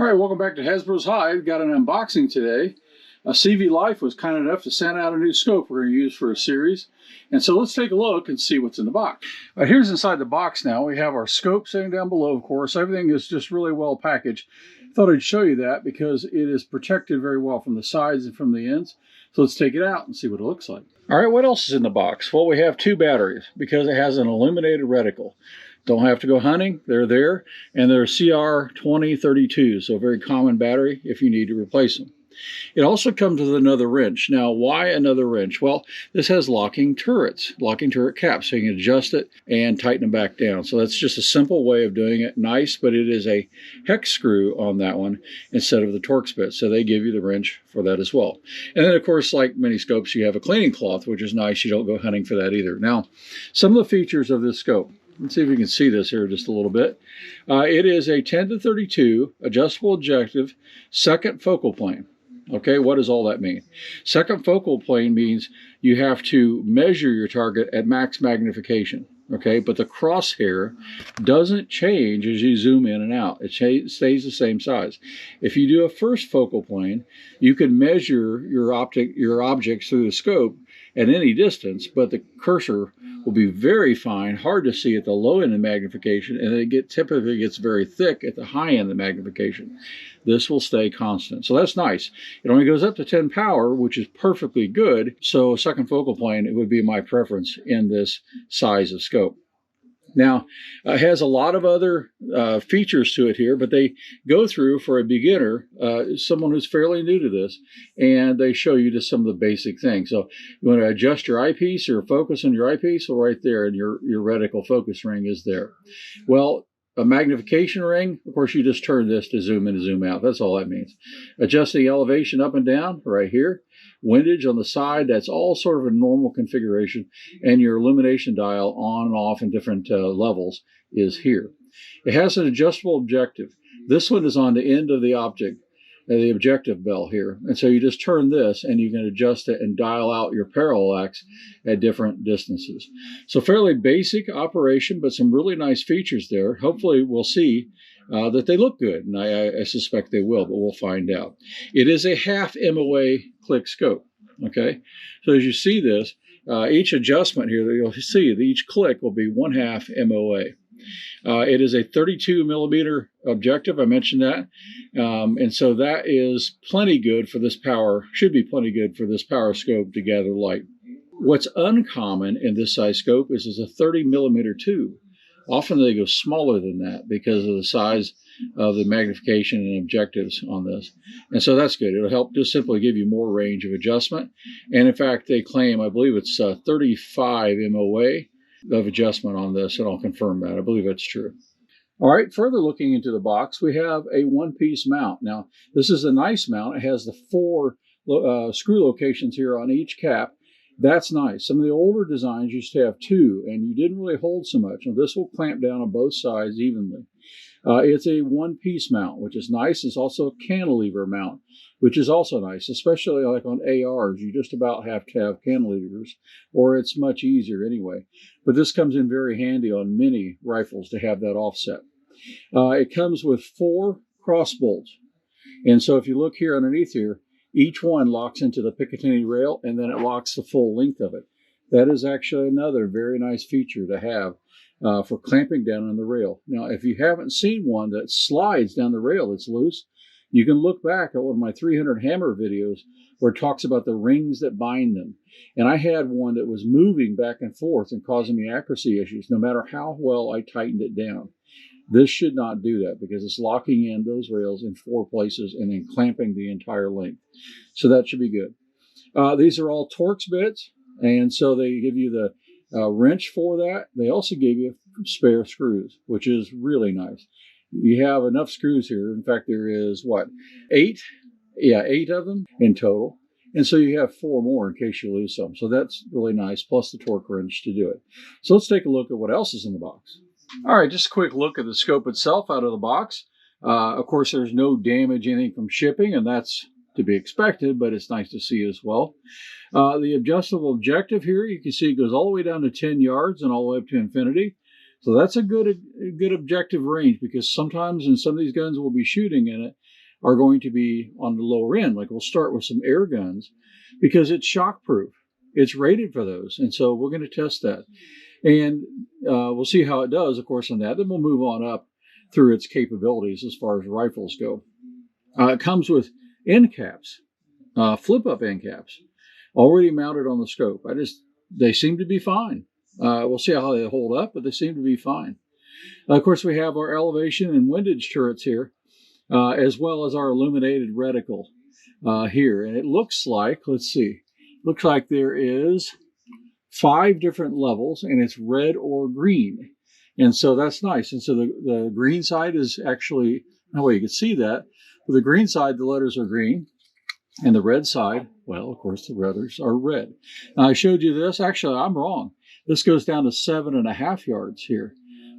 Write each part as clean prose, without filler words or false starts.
right, welcome back to Hasbro's Hive. Got an unboxing today. CVLIFE was kind enough to send out a new scope we're going to use for a series. And so let's take a look and see what's in the box. Here's inside the box now. We have our scope sitting down below, of course. Everything is just really well packaged. Thought I'd show you that because it is protected very well from the sides and from the ends. So let's take it out and see what it looks like. All right, what else is in the box? Well, we have two batteries because it has an illuminated reticle. Don't have to go hunting, they're there, and they're CR2032, so a very common battery if you need to replace them. It also comes with another wrench. Now, why another wrench? Well, this has locking turret caps, so you can adjust it and tighten them back down. So that's just a simple way of doing it. Nice, but it is a hex screw on that one instead of the Torx bit, so they give you the wrench for that as well. And then, of course, like many scopes, you have a cleaning cloth, which is nice. You don't go hunting for that either. Now, some of the features of this scope. Let's see if you can see this here just a little bit. It is a 10-32 adjustable objective second focal plane. Okay, what does all that mean? Second focal plane means you have to measure your target at max magnification. Okay, but the crosshair doesn't change as you zoom in and out. It stays the same size. If you do a first focal plane, you can measure your objects through the scope at any distance, but the cursor will be very fine, hard to see at the low end of magnification, and it typically gets very thick at the high end of magnification. This will stay constant. So that's nice. It only goes up to 10 power, which is perfectly good. So second focal plane, it would be my preference in this size of scope. Now, it has a lot of other features to it here, but they go through for a beginner, someone who's fairly new to this, and they show you just some of the basic things. So you want to adjust your eyepiece or focus on your eyepiece, well, right there, and your reticle focus ring is there. Well, a magnification ring, of course, you just turn this to zoom in and zoom out. That's all that means. Adjusting elevation up and down right here. Windage on the side, that's all sort of a normal configuration. And your illumination dial on and off in different levels is here. It has an adjustable objective. This one is on the end of the objective bell here. And so you just turn this and you can adjust it and dial out your parallax at different distances. So fairly basic operation, but some really nice features there. Hopefully we'll see that they look good, and I suspect they will, but we'll find out. It is a half MOA click scope, okay? So as you see this, each adjustment here that you'll see, that each click will be 1/2 MOA. It is a 32 millimeter objective, I mentioned that, and so that is plenty good for this power, should be plenty good for this power scope to gather light. What's uncommon in this size scope is a 30 millimeter tube. Often they go smaller than that because of the size of the magnification and objectives on this. And so that's good. It'll help just simply give you more range of adjustment. And in fact, they claim, I believe it's 35 MOA of adjustment on this, and I'll confirm that. I believe that's true. All right, further looking into the box, we have a one-piece mount. Now, this is a nice mount. It has the 4 screw locations here on each cap. That's nice. Some of the older designs used to have 2, and you didn't really hold so much. Now, this will clamp down on both sides evenly. It's a one-piece mount, which is nice. It's also a cantilever mount, which is also nice, especially like on ARs. You just about have to have cantilevers, or it's much easier anyway. But this comes in very handy on many rifles to have that offset. It comes with 4 cross bolts. And so if you look here underneath here, each one locks into the Picatinny rail, and then it locks the full length of it. That is actually another very nice feature to have for clamping down on the rail. Now, if you haven't seen one that slides down the rail that's loose, you can look back at one of my 300 hammer videos where it talks about the rings that bind them. And I had one that was moving back and forth and causing me accuracy issues, no matter how well I tightened it down. This should not do that because it's locking in those rails in 4 places and then clamping the entire length. So that should be good. These are all Torx bits, and so they give you the wrench for that. They also give you spare screws, which is really nice. You have enough screws here. In fact, there is, what, 8? Yeah, 8 of them in total. And so you have 4 more in case you lose some. So that's really nice, plus the torque wrench to do it. So let's take a look at what else is in the box. All right, just a quick look at the scope itself out of the box. Of course, there's no damage, anything from shipping, and that's to be expected, but it's nice to see as well. The adjustable objective here, you can see it goes all the way down to 10 yards and all the way up to infinity. So that's a good objective range, because sometimes in some of these guns we'll be shooting in it are going to be on the lower end. Like we'll start with some air guns because it's shockproof. It's rated for those. And so we're going to test that. And we'll see how it does, of course, on that. Then we'll move on up through its capabilities as far as rifles go. It comes with end caps, flip-up end caps, already mounted on the scope. They seem to be fine. We'll see how they hold up, but they seem to be fine. Of course, we have our elevation and windage turrets here, as well as our illuminated reticle here. And it looks like, let's see, looks like there is 5 different levels, and it's red or green. And so that's nice. And so the green side is actually, no way you can see that. For the green side, the letters are green. And the red side, well, of course, the letters are red. Now, I showed you this. Actually, I'm wrong. This goes down to 7.5 yards here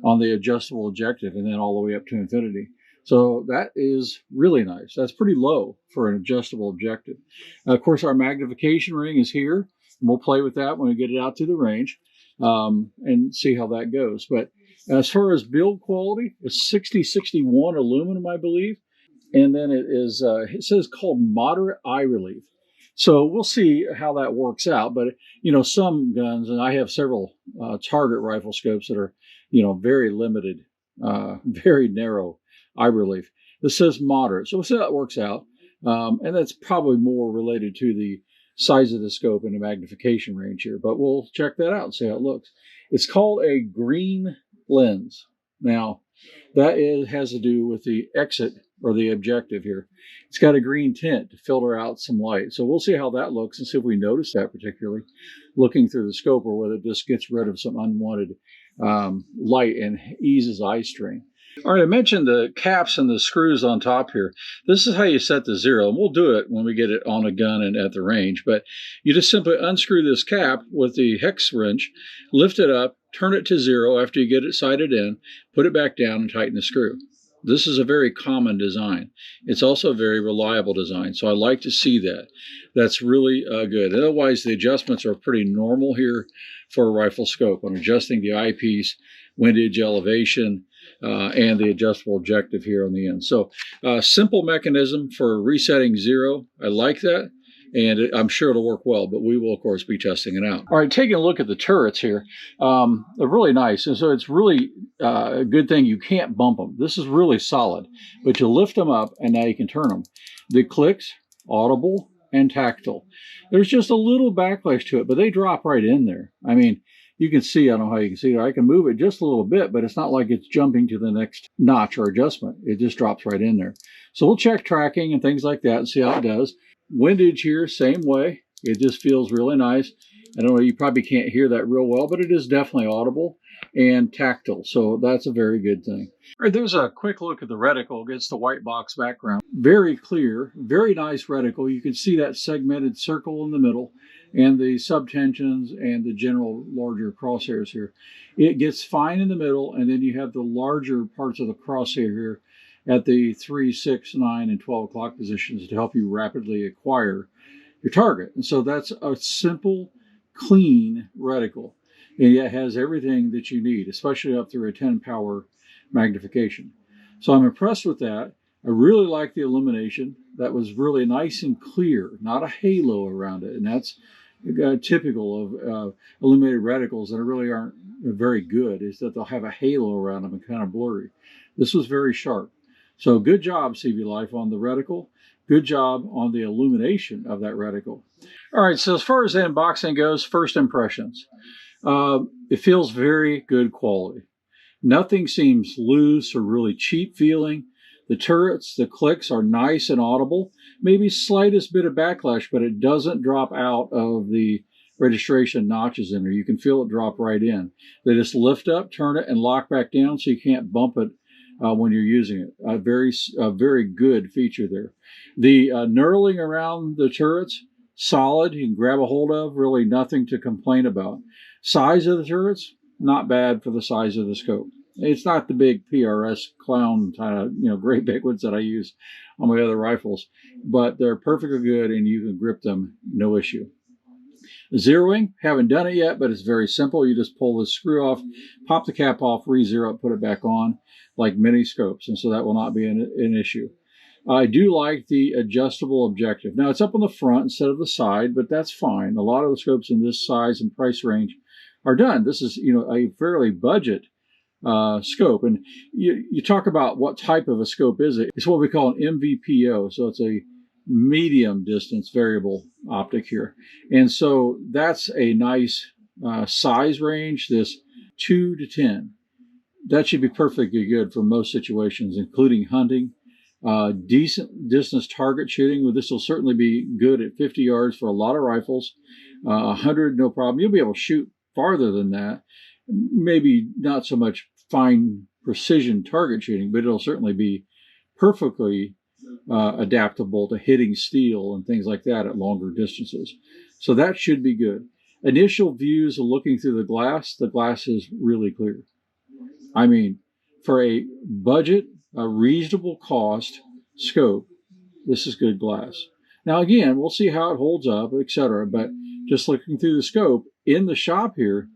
on the adjustable objective, and then all the way up to infinity. So that is really nice. That's pretty low for an adjustable objective. Of course, our magnification ring is here. And we'll play with that when we get it out to the range and see how that goes. But as far as build quality, it's 6061 aluminum, I believe. And then it says called moderate eye relief. So we'll see how that works out. But, some guns, and I have several target rifle scopes that are, very limited, very narrow eye relief. This says moderate. So we'll see how it works out. And that's probably more related to the size of the scope and the magnification range here. But we'll check that out and see how it looks. It's called a green lens. Now, that has to do with the exit or the objective here. It's got a green tint to filter out some light. So we'll see how that looks and see if we notice that particularly looking through the scope, or whether this gets rid of some unwanted light and eases eye strain. All right, I mentioned the caps and the screws on top here. This is how you set the 0. And we'll do it when we get it on a gun and at the range. But you just simply unscrew this cap with the hex wrench, lift it up, turn it to 0 after you get it sighted in, put it back down and tighten the screw. This is a very common design. It's also a very reliable design, so I like to see that. That's really good. Otherwise, the adjustments are pretty normal here for a rifle scope on adjusting the eyepiece, windage, elevation, and the adjustable objective here on the end. So simple mechanism for resetting 0. I like that. And I'm sure it'll work well, but we will, of course, be testing it out. All right, taking a look at the turrets here. They're really nice. And so it's really a good thing you can't bump them. This is really solid, but you lift them up and now you can turn them. The clicks, audible and tactile. There's just a little backlash to it, but they drop right in there. I mean, you can see, I don't know how you can see it. I can move it just a little bit, but it's not like it's jumping to the next notch or adjustment. It just drops right in there. So we'll check tracking and things like that and see how it does. Windage here, same way. It just feels really nice. I don't know, you probably can't hear that real well, but it is definitely audible and tactile. So that's a very good thing. All right, there's a quick look at the reticle against the white box background. Very clear, very nice reticle. You can see that segmented circle in the middle and the subtensions and the general larger crosshairs here. It gets fine in the middle, and then you have the larger parts of the crosshair here at the 3, 6, 9, and 12 o'clock positions to help you rapidly acquire your target. And so that's a simple, clean reticle. And it has everything that you need, especially up through a 10 power magnification. So I'm impressed with that. I really like the illumination. That was really nice and clear, not a halo around it. And that's typical of illuminated reticles that really aren't very good, is that they'll have a halo around them and kind of blurry. This was very sharp. So good job, CVLIFE, on the reticle. Good job on the illumination of that reticle. All right, so as far as the unboxing goes, first impressions. It feels very good quality. Nothing seems loose or really cheap feeling. The turrets, the clicks are nice and audible. Maybe slightest bit of backlash, but it doesn't drop out of the registration notches in there. You can feel it drop right in. They just lift up, turn it, and lock back down so you can't bump it when you're using it. A very good feature there. The knurling around the turrets, solid. You can grab a hold of. Really nothing to complain about. Size of the turrets, not bad for the size of the scope. It's not the big PRS clown kind of, great big ones that I use on my other rifles, but they're perfectly good and you can grip them, no issue. Zeroing, haven't done it yet, but it's very simple. You just pull the screw off, pop the cap off, re-zero it, put it back on, like mini scopes, and so that will not be an issue. I do like the adjustable objective. Now it's up on the front instead of the side, but that's fine. A lot of the scopes in this size and price range are done. This is, a fairly budget scope. And you talk about what type of a scope is it? It's what we call an MVPO. So it's a medium distance variable optic here. And so that's a nice size range, this 2 to 10. That should be perfectly good for most situations, including hunting. Decent distance target shooting. Well, this will certainly be good at 50 yards for a lot of rifles. 100, no problem. You'll be able to shoot farther than that. Maybe not so much fine precision target shooting, but it'll certainly be perfectly adaptable to hitting steel and things like that at longer distances. So that should be good. Initial views of looking through the glass is really clear. I mean, for a budget, a reasonable cost scope, this is good glass. Now again, we'll see how it holds up, etc. But just looking through the scope in the shop here,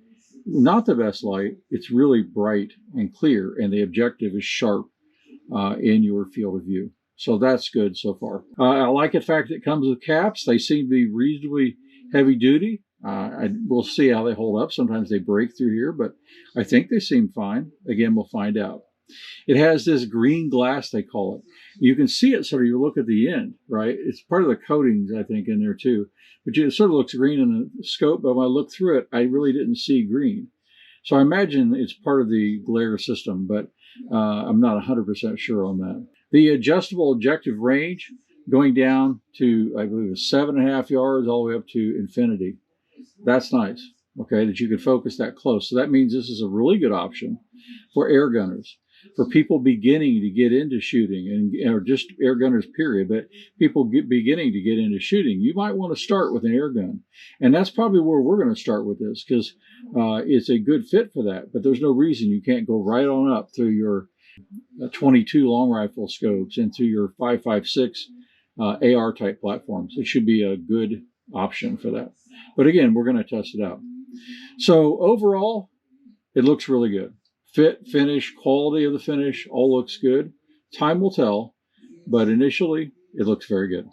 not the best light. It's really bright and clear, and the objective is sharp in your field of view. So that's good so far. I like the fact that it comes with caps. They seem to be reasonably heavy duty. We'll see how they hold up. Sometimes they break through here, but I think they seem fine. Again, we'll find out. It has this green glass, they call it. You can see it sort of, you look at the end, right? It's part of the coatings, I think, in there too. But it sort of looks green in the scope, but when I looked through it, I really didn't see green. So I imagine it's part of the glare system, but I'm not 100% sure on that. The adjustable objective range going down to, I believe, 7.5 yards all the way up to infinity. That's nice, okay, that you can focus that close. So that means this is a really good option for air gunners, for people beginning to get into shooting, or just air gunners, period, but people beginning to get into shooting. You might want to start with an air gun. And that's probably where we're going to start with this, because it's a good fit for that. But there's no reason you can't go right on up through your 22 long rifle scopes and through your 5.56 AR type platforms. It should be a good option for that. But again, we're going to test it out. So overall, it looks really good. Fit, finish, quality of the finish, all looks good. Time will tell, but initially, it looks very good.